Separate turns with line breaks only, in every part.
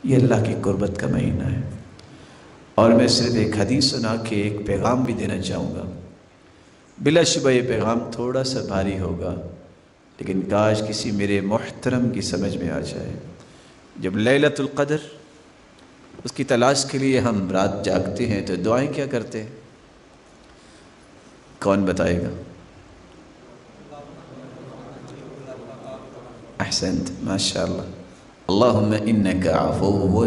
یہ اللہ کی قربت کا مہینہ ہے۔ اور میں صرف ایک حدیث سنا کے ایک پیغام بھی دینا چاہوں گا۔ بلا شبہ یہ پیغام تھوڑا سا بھاری ہوگا، لیکن کاش کسی میرے محترم کی سمجھ میں آ جائے۔ جب لیلۃ القدر اس کی تلاش کے لیے ہم رات جاگتے ہیں تو دعائیں کیا کرتے ہیں؟ کون بتائے گا؟ احسنت، ماشاءاللہ۔ اللہم انک عفو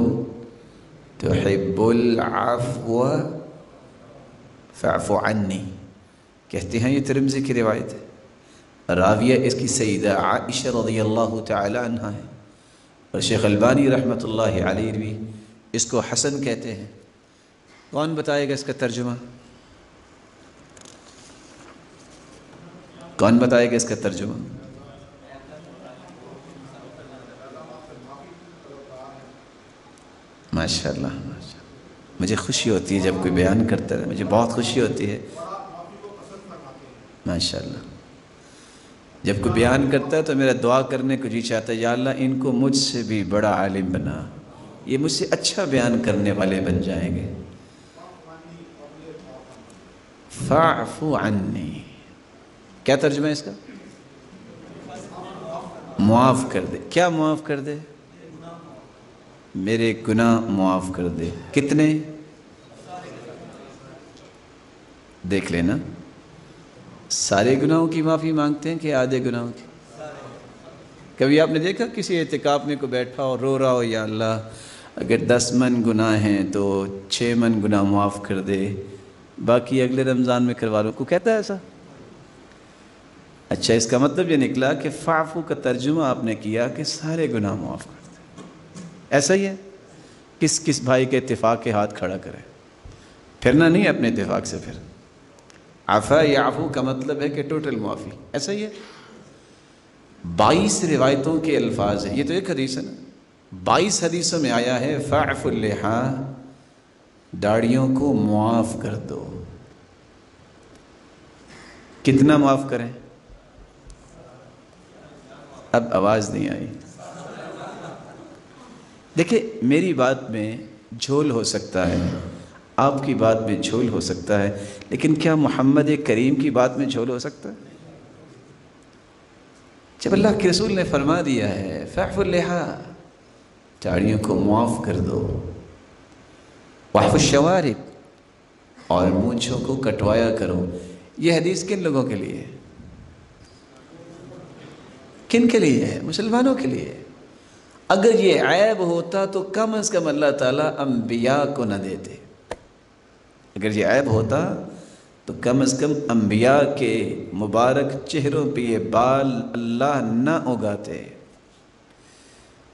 تحب العفو فاعف عنی، کہتے ہیں یہ ترمذی کی روایت ہے۔ راویہ اس کی سیدہ عائشہ رضی اللہ تعالی عنہ ہے، اور شیخ البانی رحمۃ اللہ علیہ بھی اس کو حسن کہتے ہیں۔ کون بتائے گا اس کا ترجمہ؟ کون بتائے گا اس کا ترجمہ؟ ماشاءاللہ، مجھے خوشی ہوتی ہے جب کوئی بیان کرتا ہے، مجھے بہت خوشی ہوتی ہے ماشاءاللہ۔ جب کوئی بیان کرتا ہے تو میرا دعا کرنے کو جی چاہتا ہے، یا اللہ ان کو مجھ سے بھی بڑا عالم بنا، یہ مجھ سے اچھا بیان کرنے والے بن جائیں گے۔ فاعف عنی، کیا ترجمہ ہے اس کا؟ معاف کر دے۔ کیا معاف کر دے؟ میرے گناہ معاف کر دے۔ کتنے؟ دیکھ لینا، سارے گناہوں کی معافی مانگتے ہیں کہ آدھے گناہوں کی؟ کبھی آپ نے دیکھا کسی اعتکاف میں کو بیٹھا اور رو رہا ہو، یا اللہ اگر 10 من گناہ ہیں تو 6 من گناہ معاف کر دے، باقی اگلے رمضان میں کروا لوں؟ کو کہتا ہے ایسا؟ اچھا، اس کا مطلب یہ نکلا کہ فعفو کا ترجمہ آپ نے کیا کہ سارے گناہ معاف کر دے۔ ایسا ہی ہے؟ کس کس بھائی کے اتفاق کے ہاتھ کھڑا کرے؟ پھرنا نہیں اپنے اتفاق سے، پھر عفا یعفو کا مطلب ہے کہ ٹوٹل معافی۔ ایسا ہی ہے؟ 22 روایتوں کے الفاظ ہیں، یہ تو ایک حدیث ہے نا، 22 حدیثوں میں آیا ہے فاعف اللحا، داڑھیوں کو معاف کر دو۔ کتنا معاف کریں؟ اب آواز نہیں آئی۔ دیکھیں، میری بات میں جھول ہو سکتا ہے، آپ کی بات میں جھول ہو سکتا ہے، لیکن کیا محمد کریم کی بات میں جھول ہو سکتا ہے؟ جب اللہ کے رسول نے فرما دیا ہے فاعف اللحا، داڑھیوں کو معاف کر دو، واعف الشوارب، اور مونچھوں کو کٹوایا کرو، یہ حدیث کن لوگوں کے لیے ہے؟ کن کے لیے ہے؟ مسلمانوں کے لیے۔ اگر یہ عیب ہوتا تو کم از کم اللہ تعالیٰ انبیاء کو نہ دیتے۔ اگر یہ عیب ہوتا تو کم از کم انبیاء کے مبارک چہروں پہ یہ بال اللہ نہ اگاتے۔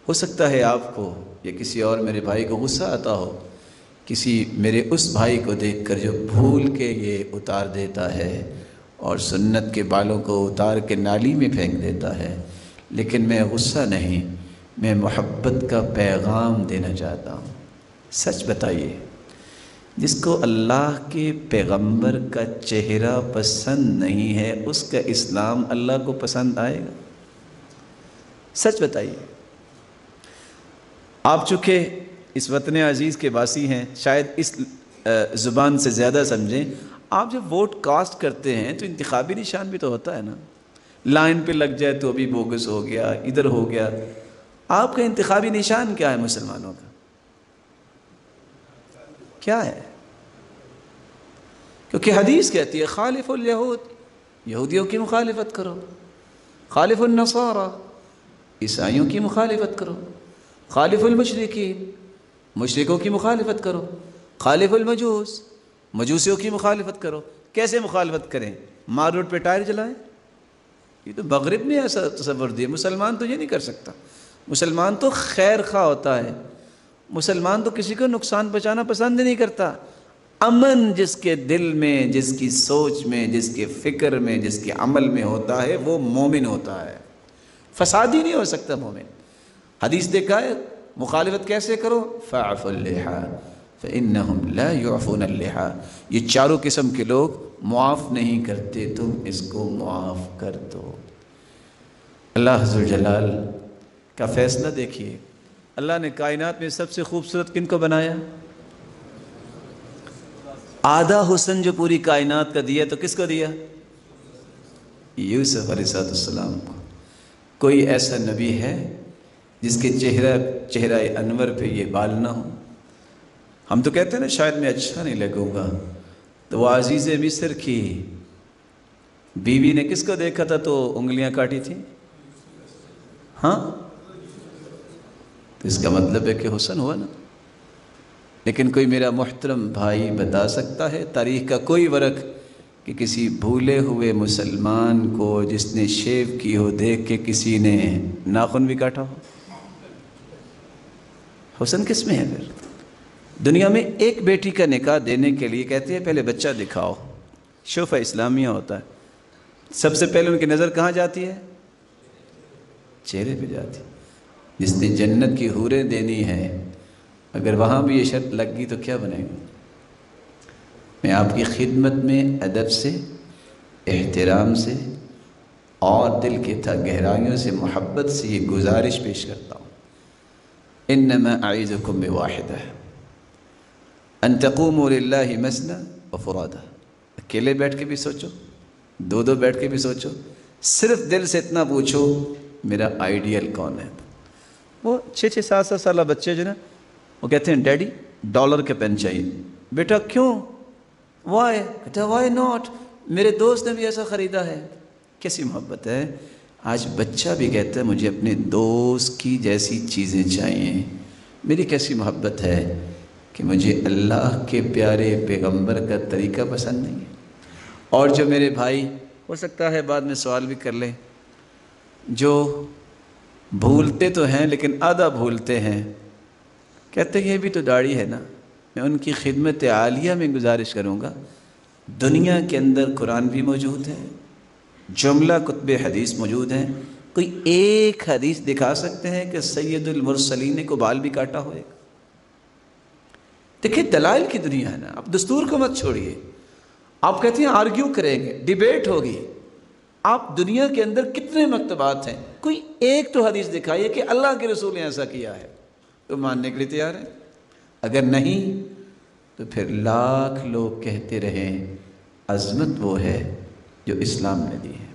ہو سکتا ہے آپ کو یا کسی اور میرے بھائی کو غصہ آتا ہو، کسی میرے اس بھائی کو دیکھ کر جو بھول کے یہ اتار دیتا ہے اور سنت کے بالوں کو اتار کے نالی میں پھینک دیتا ہے، لیکن میں غصہ نہیں، میں محبت کا پیغام دینا چاہتا ہوں۔ سچ بتائیے، جس کو اللہ کے پیغمبر کا چہرہ پسند نہیں ہے، اس کا اسلام اللہ کو پسند آئے گا؟ سچ بتائیے۔ آپ چونکہ اس وطن عزیز کے باسی ہیں، شاید اس زبان سے زیادہ سمجھیں، آپ جب ووٹ کاسٹ کرتے ہیں تو انتخابی نشان بھی تو ہوتا ہے نا، لائن پہ لگ جائے تو ابھی بوگس ہو گیا، ادھر ہو گیا۔ آپ کا انتخابی نشان کیا ہے مسلمانوں کا؟ کیا ہے؟ کیونکہ حدیث کہتی ہے خالف الیہود، یہودیوں کی مخالفت کرو، خالف النصارى، عیسائیوں کی مخالفت کرو، خالف المشرکین، مشرکوں کی مخالفت کرو، خالف المجوس، مجوسیوں کی مخالفت کرو۔ کیسے مخالفت کریں؟ مار روڈ پہ ٹائر جلائیں؟ یہ تو مغرب نے ایسا تصور دیا، مسلمان تو یہ نہیں کر سکتا۔ مسلمان تو خیر خواہ ہوتا ہے، مسلمان تو کسی کو نقصان پہنچانا پسند نہیں کرتا۔ امن جس کے دل میں، جس کی سوچ میں، جس کے فکر میں، جس کے عمل میں ہوتا ہے، وہ مومن ہوتا ہے۔ فسادی نہیں ہو سکتا مومن۔ حدیث دیکھا ہے، مخالفت کیسے کرو؟ فاعف اللحا فانہم لا یعفون اللحا، یہ چاروں قسم کے لوگ معاف نہیں کرتے، تم اس کو معاف کر دو۔ اللہ ذوالجلال کا فیصلہ دیکھیے، اللہ نے کائنات میں سب سے خوبصورت کن کو بنایا؟ آدھا حسن جو پوری کائنات کا دیا تو کس کو دیا؟ یوسف علیہ السلام کو۔ کوئی ایسا نبی ہے جس کے چہرہ انور پہ یہ بال نہ ہو؟ ہم تو کہتے ہیں نا شاید میں اچھا نہیں لگوں گا، تو وہ عزیز مصر کی بیوی نے کس کو دیکھا تھا تو انگلیاں کاٹی تھیں؟ ہاں، تو اس کا مطلب ہے کہ حسن ہوا نا۔ لیکن کوئی میرا محترم بھائی بتا سکتا ہے تاریخ کا کوئی ورق کہ کسی بھولے ہوئے مسلمان کو جس نے شیو کی ہو دیکھ کے کسی نے ناخن بھی کاٹا ہو؟ حسن کس میں ہے پھر؟ دنیا میں ایک بیٹی کا نکاح دینے کے لیے کہتے ہیں پہلے بچہ دکھاؤ، شوفہ اسلامیہ ہوتا ہے، سب سے پہلے ان کی نظر کہاں جاتی ہے؟ چہرے پہ جاتی ہے۔ جس نے جنت کی حوریں دینی ہے، اگر وہاں بھی یہ شرط لگ گئی تو کیا بنے گا؟ میں آپ کی خدمت میں ادب سے، احترام سے اور دل کے گہرائیوں سے محبت سے یہ گزارش پیش کرتا ہوں، انما اعیذکم بواحدہ ان تقوموا للہ مثنی وفرادی۔ اکیلے بیٹھ کے بھی سوچو، دو بیٹھ کے بھی سوچو، صرف دل سے اتنا پوچھو میرا آئیڈیل کون ہے۔ وہ 6 7 سالہ بچے جو نا وہ کہتے ہیں ڈیڈی ڈالر کے پین چاہیے۔ بیٹا کیوں؟ وائی؟ کہتا وائی ناٹ، میرے دوست نے بھی ایسا خریدا ہے۔ کیسی محبت ہے! آج بچہ بھی کہتا ہے مجھے اپنے دوست کی جیسی چیزیں چاہیے۔ میری کیسی محبت ہے کہ مجھے اللہ کے پیارے پیغمبر کا طریقہ پسند نہیں ہے۔ اور جو میرے بھائی ہو سکتا ہے بعد میں سوال بھی کر لیں، جو بھولتے تو ہیں لیکن آدھا بھولتے ہیں، کہتے ہیں یہ بھی تو داڑھی ہے نا، میں ان کی خدمت عالیہ میں گزارش کروں گا، دنیا کے اندر قرآن بھی موجود ہے، جملہ کتب حدیث موجود ہیں، کوئی ایک حدیث دکھا سکتے ہیں کہ سید المرسلین کو بال بھی کاٹا ہوئے؟ دیکھیں دلائل کی دنیا ہے نا، آپ دستور کو مت چھوڑیے۔ آپ کہتے ہیں آرگیو کریں گے، ڈیبیٹ ہوگی، آپ دنیا کے اندر کتنے مکتبات ہیں، کوئی ایک تو حدیث دکھائیے کہ اللہ کے رسول نے ایسا کیا ہے، تو ماننے کے لیے تیار ہیں۔ اگر نہیں تو پھر لاکھ لوگ کہتے رہیں، عظمت وہ ہے جو اسلام نے دی ہے۔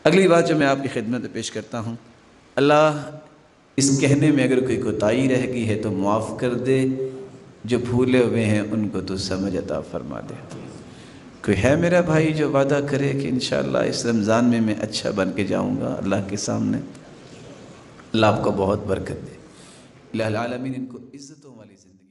اگلی بات جو میں آپ کی خدمت میں پیش کرتا ہوں، اللہ اس کہنے میں اگر کوئی کوتاہی رہ گئی ہے تو معاف کر دے، جو بھولے ہوئے ہیں ان کو تو سمجھ عطا فرما دے۔ کوئی ہے میرا بھائی جو وعدہ کرے کہ انشاءاللہ اس رمضان میں اچھا بن کے جاؤں گا اللہ کے سامنے؟ اللہ آپ کو بہت برکت دے، الہ العالمین ان کو عزتوں والی زندگی